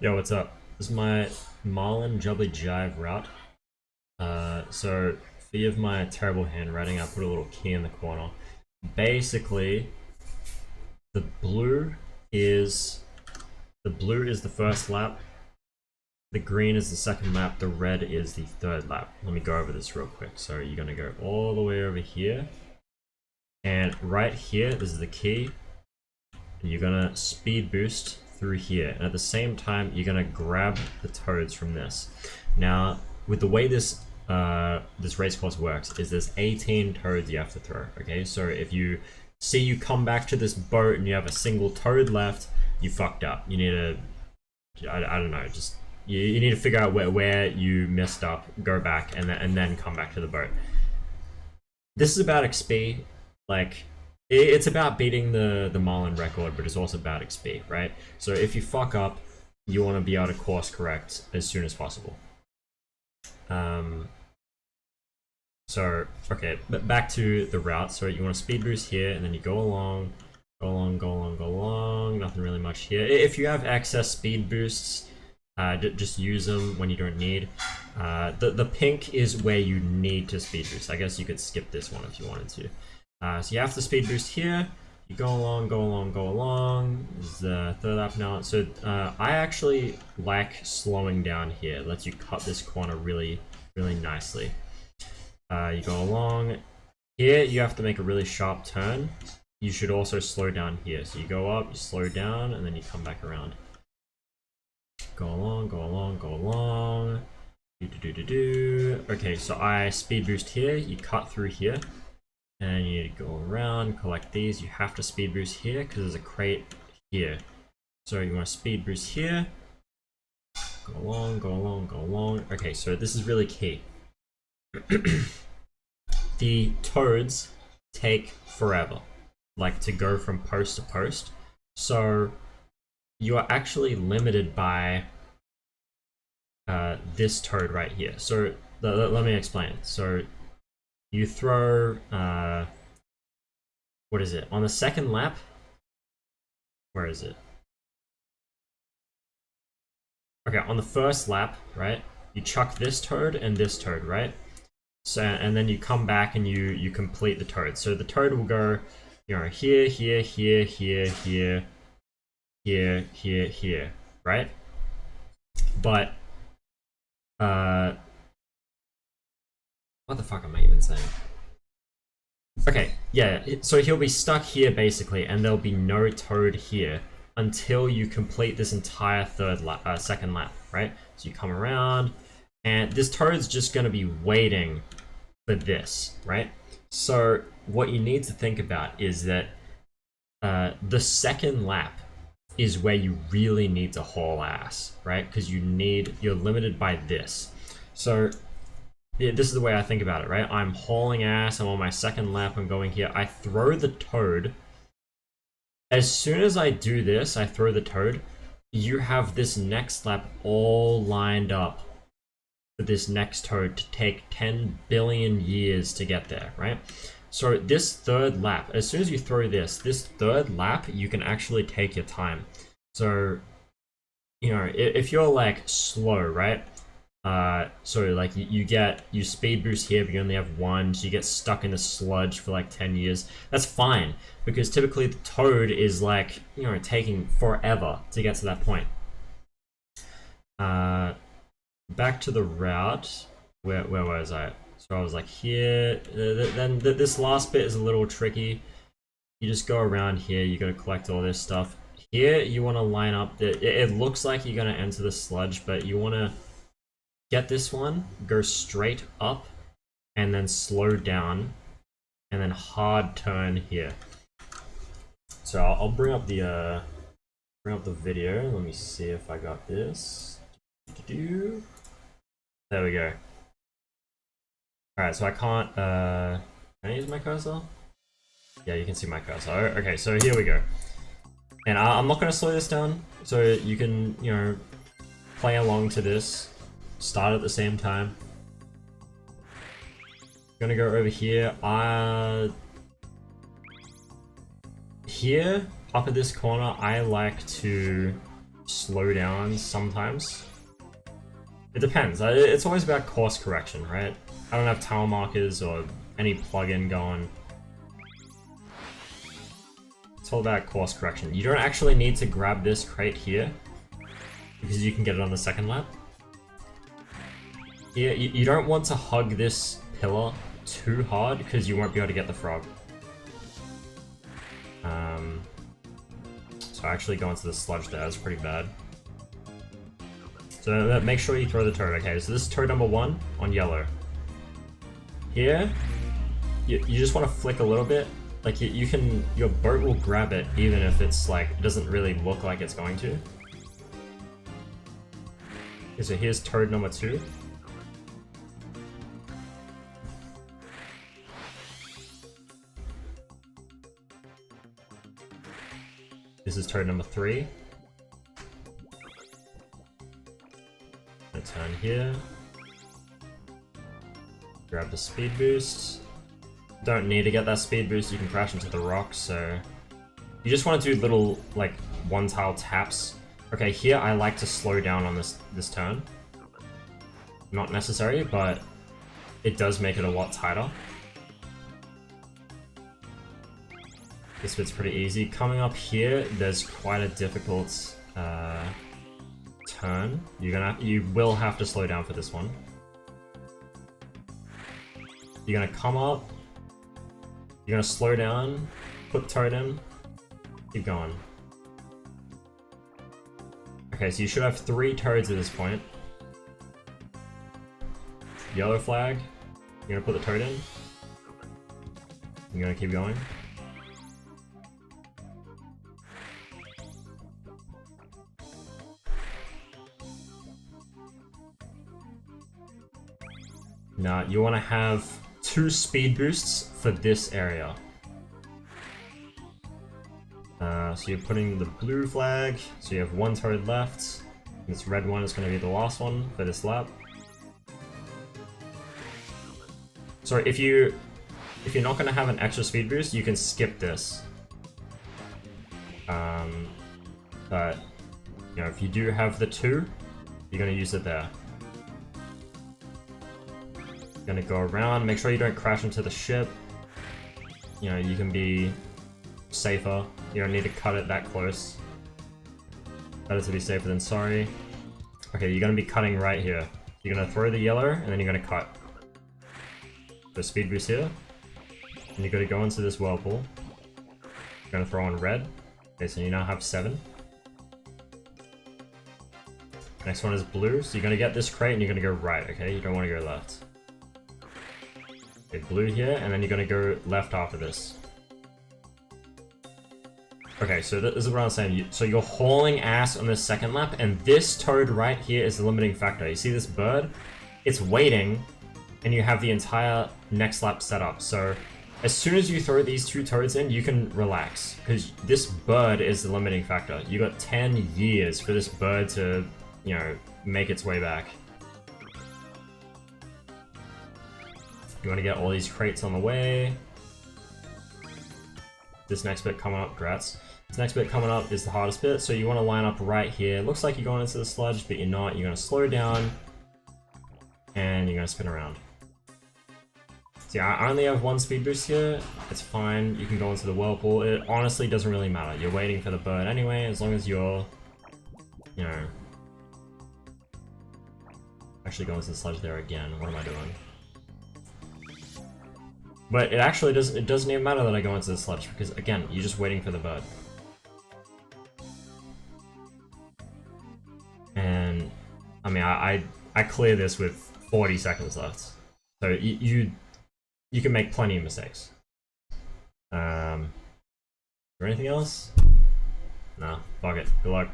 Yo, what's up? This is my Marlin Jubbly Jive route. So forgive my terrible handwriting, I put a little key in the corner. Basically, the blue is the first lap, the green is the second lap, the red is the third lap. Let me go over this real quick. So you're gonna go all the way over here, and right here, this is the key. And you're gonna speed boost through here, and at the same time you're gonna grab the toads from this. Now with the way this this race course works is there's 18 toads you have to throw. Okay, so if you see you come back to this boat and you have a single toad left, you fucked up. You need to I don't know, just you need to figure out where you messed up, go back, and then come back to the boat. This is about XP. Like, it's about beating the Marlin record, but it's also about XP, right? So if you fuck up, you want to be able to course correct as soon as possible. So, okay, but back to the route. So you want to speed boost here, and then you go along, go along, nothing really much here. If you have excess speed boosts, just use them when you don't need. The pink is where you need to speed boost. I guess you could skip this one if you wanted to. So you have to speed boost here. You go along, go along, go along. This is the third lap now. So I actually like slowing down here. It lets you cut this corner really nicely. You go along. Here you have to make a really sharp turn. You should also slow down here. So you go up, you slow down, and then you come back around. Go along, go along, go along. Okay, so I speed boost here. You cut through here. And you need to go around, collect these. You have to speed boost here because there's a crate here. So you want to speed boost here. Go along, go along, go along. Okay, so this is really key. The toads take forever, like to go from post to post. So you are actually limited by this toad right here. So let me explain. So you throw, what is it? On the second lap, where is it? Okay, on the first lap, right? You chuck this toad and this toad, right? So, and then you come back and you complete the toad. So the toad will go, you know, here, here, here, here, here, here, here, here, right? But, what the fuck am I even saying? Okay, yeah, so he'll be stuck here basically, and there'll be no toad here until you complete this entire second lap, right? So you come around, and this toad's just gonna be waiting for this, right? So what you need to think about is that the second lap is where you really need to haul ass, right? Because you're limited by this. So this is the way I think about it, right? I'm hauling ass, I'm on my second lap, I'm going here, I throw the toad. As soon as I do this, I throw the toad, you have this next lap all lined up for this next toad to take 10 billion years to get there, right? So this third lap, as soon as you throw this third lap, you can actually take your time. So, you know, if you're like slow, right? So like you speed boost here, but you only have one, so you get stuck in the sludge for like 10 years. That's fine, because typically the toad is like, you know, taking forever to get to that point. Back to the route. Where was I? So I was like here. Then this last bit is a little tricky. You just go around here. You gotta collect all this stuff. Here you want to line up. It looks like you're gonna enter the sludge, but you want to get this one, go straight up, and then slow down, and then hard turn here. So I'll bring up the video. Let me see if I got this. There we go. All right, so I can't. Can I use my cursor? Yeah, you can see my cursor. Okay, so here we go. And I'm not gonna slow this down, so you can, you know, play along to this. Start at the same time. Gonna go over here. Here, up at this corner, I like to slow down sometimes. It depends. It's always about course correction, right? I don't have tile markers or any plugin going. It's all about course correction. You don't actually need to grab this crate here because you can get it on the second lap. Yeah, you don't want to hug this pillar too hard because you won't be able to get the frog. So actually going to the sludge there is pretty bad. So make sure you throw the toad. Okay, so this is toad number 1 on yellow. Here, you just want to flick a little bit. Like you can, your boat will grab it even if it's like, it doesn't really look like it's going to. Okay, so here's toad number 2. This is toad number 3. Gonna turn here. Grab the speed boost. Don't need to get that speed boost, you can crash into the rocks, so... You just want to do little, like, one tile taps. Okay, here I like to slow down on this turn. Not necessary, but it does make it a lot tighter. This bit's pretty easy. Coming up here, there's quite a difficult turn. You will have to slow down for this one. You're gonna come up. You're gonna slow down, put toad in, keep going. Okay, so you should have 3 toads at this point. Yellow flag. You're gonna put the toad in. You're gonna keep going. Now, you want to have 2 speed boosts for this area. So you're putting the blue flag, so you have 1 toad left. This red one is going to be the last one for this lap. So if you're not going to have an extra speed boost, you can skip this. But you know, if you do have the 2, you're going to use it there. Gonna go around, make sure you don't crash into the ship. You know, you can be safer. You don't need to cut it that close. Better to be safer than sorry. Okay, you're gonna be cutting right here. You're gonna throw the yellow, and then you're gonna cut. The speed boost here. And you're gonna go into this whirlpool. You're gonna throw on red. Okay, so you now have 7. Next one is blue, so you're gonna get this crate and you're gonna go right, okay? You don't wanna go left. Okay, blue here, and then you're gonna go left after this. Okay, so this is what I'm saying. So you're hauling ass on this second lap, and this toad right here is the limiting factor. You see this bird? It's waiting, and you have the entire next lap set up. So as soon as you throw these 2 toads in, you can relax, because this bird is the limiting factor. You got 10 years for this bird to, you know, make its way back. You want to get all these crates on the way. This next bit coming up, grats. This next bit coming up is the hardest bit, so you want to line up right here. Looks like you're going into the sludge, but you're not. You're going to slow down, and you're going to spin around. So yeah, I only have 1 speed boost here. It's fine. You can go into the whirlpool. It honestly doesn't really matter. You're waiting for the bird anyway, as long as you're, you know... Actually going into the sludge there again. What am I doing? But it actually doesn't even matter that I go into the sludge, because again, you're just waiting for the bird. And I mean, I clear this with 40 seconds left, so you can make plenty of mistakes. Is there anything else? Nah, fuck it. Good luck.